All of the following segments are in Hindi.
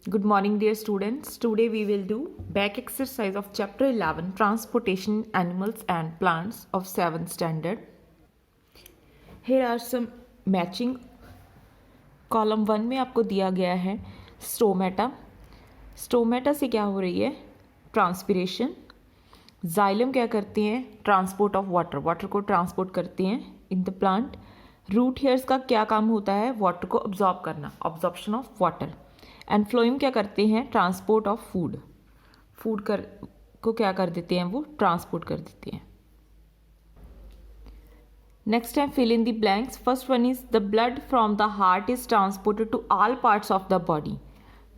Good morning, dear students. Today we will do back exercise of chapter 11 Transportation Animals and Plants of 7th standard. Here are some matching. Column 1 में आपको दिया गया है स्टोमेटा. स्टोमेटा से क्या हो रही है? ट्रांसपिरेशन. जाइलम क्या करते हैं? Transport of water. वाटर को ट्रांसपोर्ट करते हैं in the plant. Root hairs का क्या काम होता है? वाटर को ऑब्जॉर्ब करना, absorption of water. And phloem क्या करते हैं? Transport of food. फूड को क्या कर देते हैं? वो ट्रांसपोर्ट कर देते हैं. नेक्स्ट है fill in the blanks. First one is the blood from the heart is transported to all parts of the body.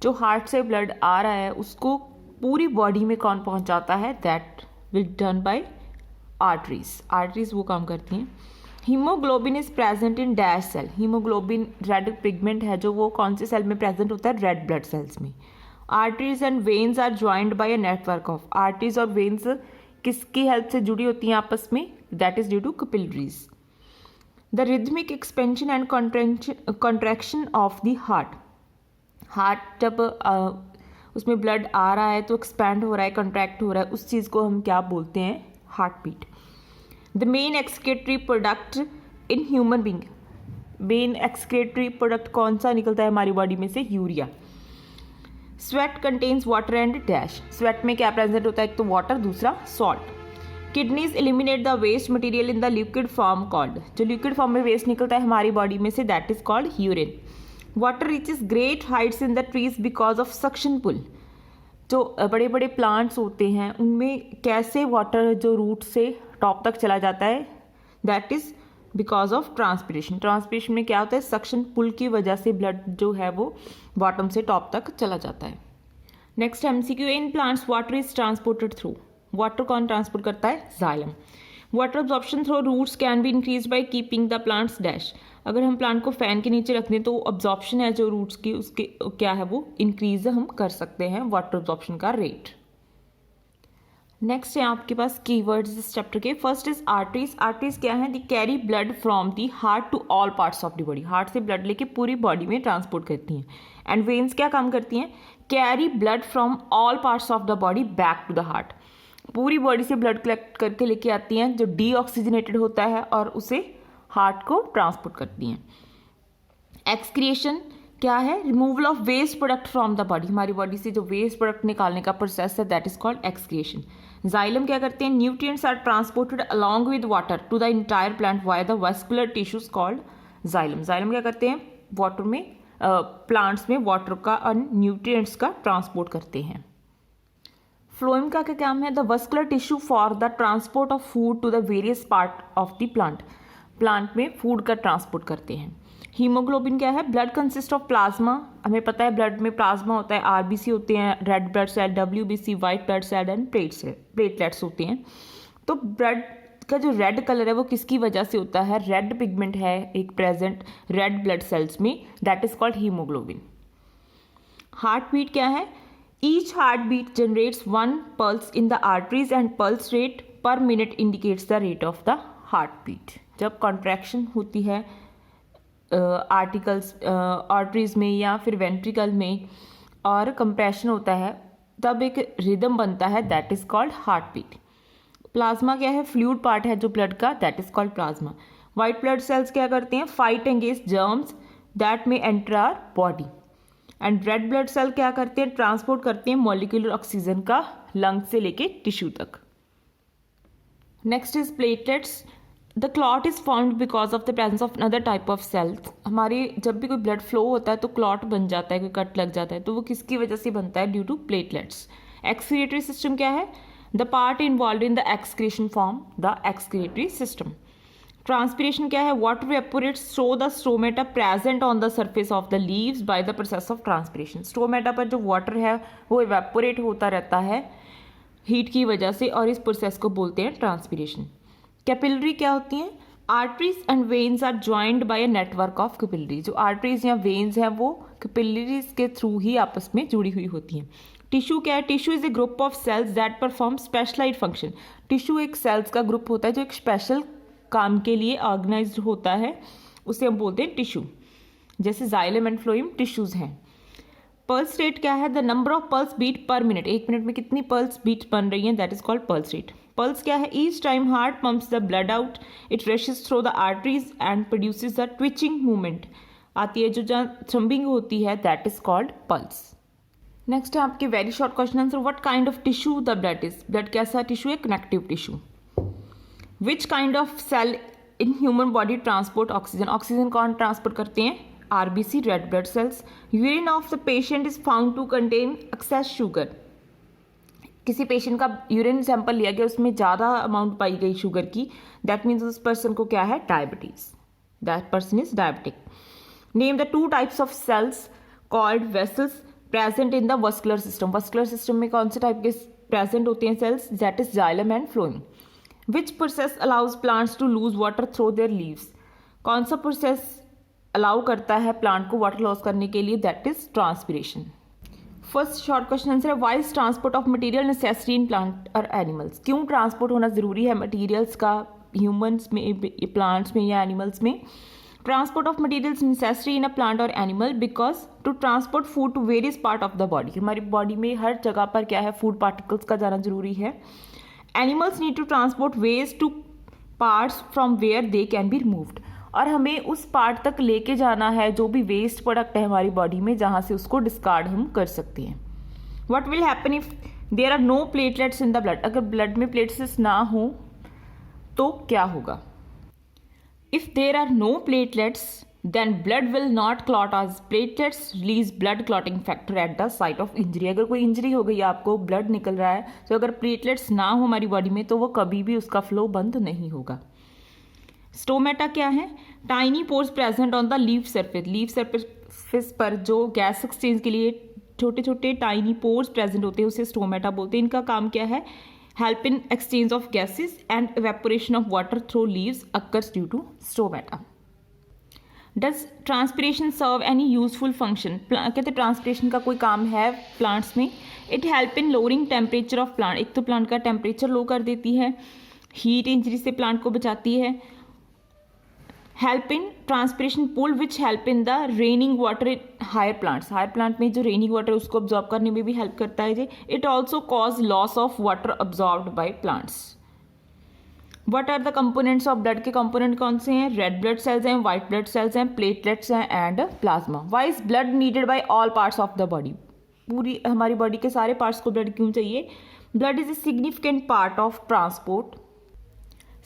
जो हार्ट से ब्लड आ रहा है उसको पूरी बॉडी में कौन पहुंचाता है? That will done by arteries. Arteries वो काम करती हैं. Haemoglobin is present in dash cell. Haemoglobin red pigment है जो वो कौन से सेल में प्रेजेंट होता है? रेड ब्लड सेल्स में. Arteries and veins are joined by a network of. Arteries और वेन्स किसकी हेल्प से जुड़ी होती हैं आपस में? That is due to capillaries. The rhythmic expansion and contraction of the heart. Heart जब उसमें ब्लड आ रहा है तो एक्सपैंड हो रहा है, कॉन्ट्रैक्ट हो रहा है, उस चीज़ को हम क्या बोलते हैं? Heart beat. The main excretory product in human being. Main excretory product कौन सा निकलता है हमारी बॉडी में से? Urea. Sweat contains water and dash. Sweat में क्या प्रेजेंट होता है? एक तो वाटर, दूसरा salt. Kidneys eliminate the waste material in the liquid form called. जो लिक्विड फॉर्म में वेस्ट निकलता है हमारी बॉडी में से that is called urine. Water reaches great heights in the trees because of suction pull. जो बड़े बड़े प्लांट्स होते हैं उनमें कैसे वाटर जो रूट से टॉप तक चला जाता है? That is because of transpiration. Transpiration में क्या होता है? सक्शन पुल की वजह से ब्लड जो है वो बॉटम से टॉप तक चला जाता है. Next MCQ. In plants water is transported through. Water कौन ट्रांसपोर्ट करता है? Xylem. Water absorption through roots can be increase by keeping the plants dash. अगर हम प्लांट को फैन के नीचे रख दें तो अब्जॉर्प्शन है जो रूट्स की उसके क्या है वो इंक्रीज हम कर सकते हैं वाटर अब्जॉर्प्शन का रेट. नेक्स्ट है आपके पास कीवर्ड्स इस चैप्टर के. First is arteries. आर्टरीज क्या है? They carry blood from the heart to all parts of the body. Heart से ब्लड लेके पूरी बॉडी में ट्रांसपोर्ट करती हैं. एंड वेन्स क्या काम करती हैं? Carry blood from all parts of the body back to the heart. पूरी बॉडी से ब्लड कलेक्ट करके लेके आती हैं जो डीऑक्सीजनेटेड होता है और उसे हार्ट को ट्रांसपोर्ट करती हैं. एक्सक्रिएशन क्या है? Removal of waste product from the body. हमारी बॉडी से जो वेस्ट प्रोडक्ट निकालने का प्रोसेस है that is called excretion. Xylem क्या करते हैं? Nutrients are transported along with water to the entire plant via the vascular tissues called xylem. Xylem क्या करते हैं? वाटर में प्लांट्स में वाटर का और न्यूट्रिएंट्स का ट्रांसपोर्ट करते हैं. फ्लोएम का क्या काम है? The vascular tissue for the transport of food to the various part of the plant. Plant में फूड का ट्रांसपोर्ट करते हैं. हीमोग्लोबिन क्या है? Blood consist of plasma. हमें पता है ब्लड में प्लाज्मा होता है, आरबीसी होते हैं, red blood cell, WBC, white blood cell and platelets होते हैं. तो ब्लड का जो रेड कलर है वो किसकी वजह से होता है? रेड पिगमेंट है एक प्रेजेंट रेड ब्लड सेल्स में, that is called haemoglobin. Heart beat क्या है? Each heartbeat generates one pulse in the arteries and pulse rate per minute indicates the rate of the heartbeat. जब कॉन्ट्रैक्शन होती है आर्टरीज में या फिर वेंट्रिकल में और कंप्रेशन होता है तब एक रिदम बनता है that is called heart beat. Plasma क्या है? फ्लूइड पार्ट है जो ब्लड का, that is called plasma. White blood cells क्या करते हैं? फाइट अगेंस्ट जर्म्स दैट में enter our body. And red blood cell क्या करते हैं? ट्रांसपोर्ट करते हैं मॉलिक्यूलर ऑक्सीजन का लंग से लेके टिश्यू तक. Next is platelets. The clot is formed because of the presence of another type of cells. हमारे जब भी कोई ब्लड फ्लो होता है तो क्लॉट बन जाता है, कोई कट लग जाता है तो वो किसकी वजह से बनता है? Due to platelets. Excretory system क्या है? The part involve in the excretion form the excretory system. Transpiration क्या है? Water evaporates through the stomata present on the surface of the leaves by the process of transpiration. Stomata पर जो वाटर है वो इवेपोरेट होता रहता है हीट की वजह से और इस प्रोसेस को बोलते हैं ट्रांसपिरेशन. कैपिलरी क्या होती हैं? Arteries and veins are joined by a network of capillary. जो आर्टरीज या वेन्स हैं वो कैपिलरीज के थ्रू ही आपस में जुड़ी हुई होती हैं. टिश्यू क्या है? Tissue is a group of cells that perform specialised function. Tissue एक सेल्स का ग्रुप होता है जो एक स्पेशल काम के लिए ऑर्गेनाइज्ड होता है, उसे हम बोलते हैं टिश्यू. जैसे जाइलम एंड फ्लोएम टिश्यूज हैं. पल्स रेट क्या है? The number of pulse beat per minute, एक मिनट में कितनी पल्स बीट बन रही है, that is called pulse rate. Pulse क्या है? Each time heart pumps the blood out it rushes through the arteries and produces the twitching movement आती है, जो जहाँ थ्रम्बिंग होती है, that is called pulse. Next है आपके very short question answer. What kind of tissue the blood is? Blood कैसा टिश्यू है? Connective tissue. Which kind of cell in human body transport oxygen? Oxygen कौन ट्रांसपोर्ट करते हैं? RBC, red blood cells. Urine of the patient is found to contain excess sugar. किसी पेशेंट का यूरिन सैंपल लिया गया, उसमें ज़्यादा अमाउंट पाई गई शुगर की, दैट मीन्स उस पर्सन को क्या है? Diabetes. That person is diabetic. Name the 2 types of cells called vessels present in the vascular system. Vascular system में कौन से टाइप के प्रेजेंट होते हैं cells? That is xylem and phloem. Which process allows plants to lose water through their leaves? कौन सा प्रोसेस अलाउ करता है प्लांट को वाटर लॉस करने के लिए? That is transpiration. First short question answer है why is transport of material necessary in plant और एनिमल्स? क्यों ट्रांसपोर्ट होना जरूरी है मटेरियल्स का ह्यूमंस में, प्लांट्स में या एनिमल्स में? Transport of materials necessary in a plant और animal because to transport food to various part of the body. हमारी बॉडी में हर जगह पर क्या है? फूड पार्टिकल्स का जाना जरूरी है. Animals need to transport waste to parts from where they can be removed. और हमें उस पार्ट तक लेके जाना है जो भी वेस्ट प्रोडक्ट है हमारी बॉडी में, जहाँ से उसको डिस्कार्ड हम कर सकते हैं. What will happen if there are no platelets in the blood? अगर ब्लड में प्लेटलेट्स ना हो तो क्या होगा? If there are no platelets then blood will not clot as platelets release blood clotting factor at the site of injury. अगर कोई इंजरी हो गई, आपको ब्लड निकल रहा है, तो अगर प्लेटलेट्स ना हो हमारी बॉडी में तो वो कभी भी उसका फ्लो बंद नहीं होगा. स्टोमेटा क्या है? Tiny pores present on the leaf surface. Leaf surface पर जो गैस एक्सचेंज के लिए छोटे छोटे टाइनी पोर्स प्रेजेंट होते हैं, उसे स्टोमेटा बोलते हैं. इनका काम क्या है? Help in exchange of gases and evaporation of water through leaves occurs due to stomata. Does transpiration serve any useful function? कहते ट्रांसपिरेशन का कोई काम है प्लांट्स में? It help in lowering temperature of plant. एक तो प्लांट का टेम्परेचर लो कर देती है, हीट इंजरी से प्लांट को बचाती है. Help in transpiration pull which help in the raining water in higher plants. Higher plant में जो रेनिंग वाटर है उसको ऑब्जॉर्व करने में भी हेल्प करता है जी. It also cause loss of water absorbed by plants. What are the components of blood? के कंपोनेंट कौन से हैं? रेड ब्लड सेल्स हैं, व्हाइट ब्लड सेल्स हैं, प्लेटलेट्स हैं and plasma. Why is blood needed by all parts of the body? पूरी हमारी बॉडी के सारे पार्ट्स को ब्लड क्यों चाहिए? Blood is a significant part of transport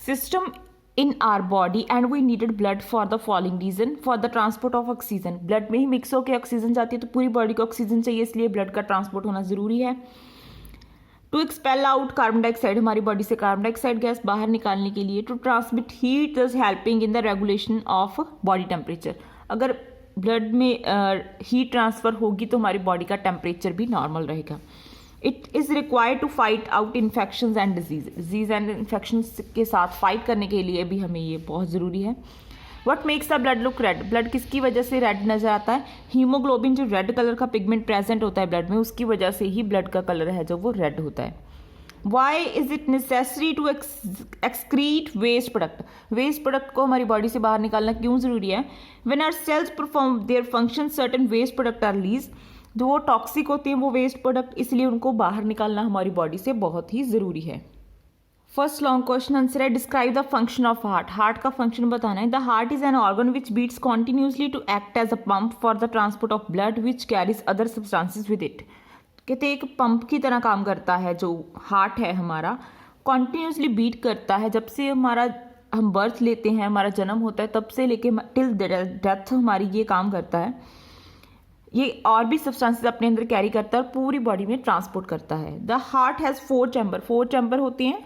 system in our body and we needed blood for the following reason. For the transport of oxygen, blood में ही मिक्स होकर ऑक्सीजन जाती है, तो पूरी बॉडी को ऑक्सीजन चाहिए, इसलिए ब्लड का ट्रांसपोर्ट होना जरूरी है. To expel out carbon dioxide, हमारी बॉडी से कार्बन डाइऑक्साइड गैस बाहर निकालने के लिए. To transmit heat is helping in the regulation of body temperature. अगर ब्लड में हीट ट्रांसफर होगी तो हमारी बॉडी का टेम्परेचर भी नॉर्मल रहेगा. It is required to fight out infections and disease and infections के साथ फाइट करने के लिए भी हमें ये बहुत ज़रूरी है. What makes the blood look red? Blood किसकी वजह से रेड नजर आता है? हीमोग्लोबिन जो रेड कलर का पिगमेंट प्रेजेंट होता है ब्लड में, उसकी वजह से ही ब्लड का कलर है जो वो रेड होता है. Why is it necessary to excrete waste product? Waste product को हमारी बॉडी से बाहर निकालना क्यों जरूरी है? When our cells perform their function certain waste product are release. जो वो टॉक्सिक होते हैं वो वेस्ट प्रोडक्ट, इसलिए उनको बाहर निकालना हमारी बॉडी से बहुत ही ज़रूरी है. फर्स्ट लॉन्ग क्वेश्चन आंसर है describe the function of heart. Heart का फंक्शन बताना है. The heart is an organ which beats continuously to act as a pump for the transport of blood which carries other substances with it. कहते एक पंप की तरह काम करता है जो हार्ट है हमारा, कॉन्टिन्यूसली बीट करता है जब से हम बर्थ लेते हैं, हमारा जन्म होता है, तब से लेके टिल डेथ हमारी ये काम करता है. ये और भी सब्सटेंसेस अपने अंदर कैरी करता है और पूरी बॉडी में ट्रांसपोर्ट करता है. The heart has 4 chamber. 4 chamber होते हैं.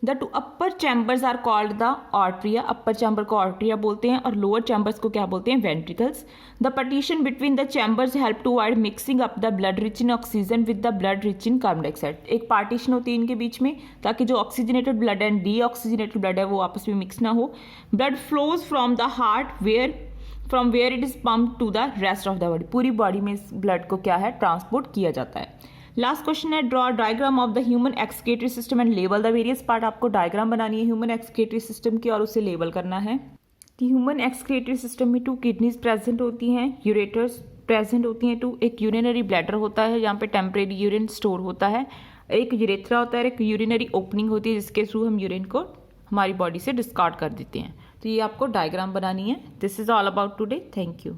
The 2 upper chambers are called the atria. Upper chamber को आर्टरिया बोलते हैं और लोअर चैम्बर्स को क्या बोलते हैं? Ventricles. The partition between the chambers help to avoid mixing up the blood rich in oxygen with the blood rich in carbon dioxide. एक पार्टीशन होती है इनके बीच में ताकि जो oxygenated blood and deoxygenated blood है वो आपस में मिक्स ना हो. Blood flows from the heart from where it is pump to the rest of the body. पूरी बॉडी में इस ब्लड को क्या है? ट्रांसपोर्ट किया जाता है. लास्ट क्वेश्चन है draw diagram of the human excretory system and label the various part. आपको डायग्राम बनानी है ह्यूमन एक्सक्रीटरी सिस्टम की और उसे लेबल करना है. कि ह्यूमन एक्सक्रीटरी सिस्टम में 2 किडनीज प्रेजेंट होती हैं, यूरेटर्स, प्रेजेंट होती हैं टू, एक यूरिनरी ब्लैडर होता है जहाँ पे टेम्परेरी यूरिन स्टोर होता है, एक यूरेथ्रा होता है, एक यूरिनरी ओपनिंग होती है जिसके थ्रू हम यूरिन को हमारी बॉडी से डिस्कार्ड कर देते हैं। तो ये आपको डायग्राम बनानी है। This is all about today. Thank you.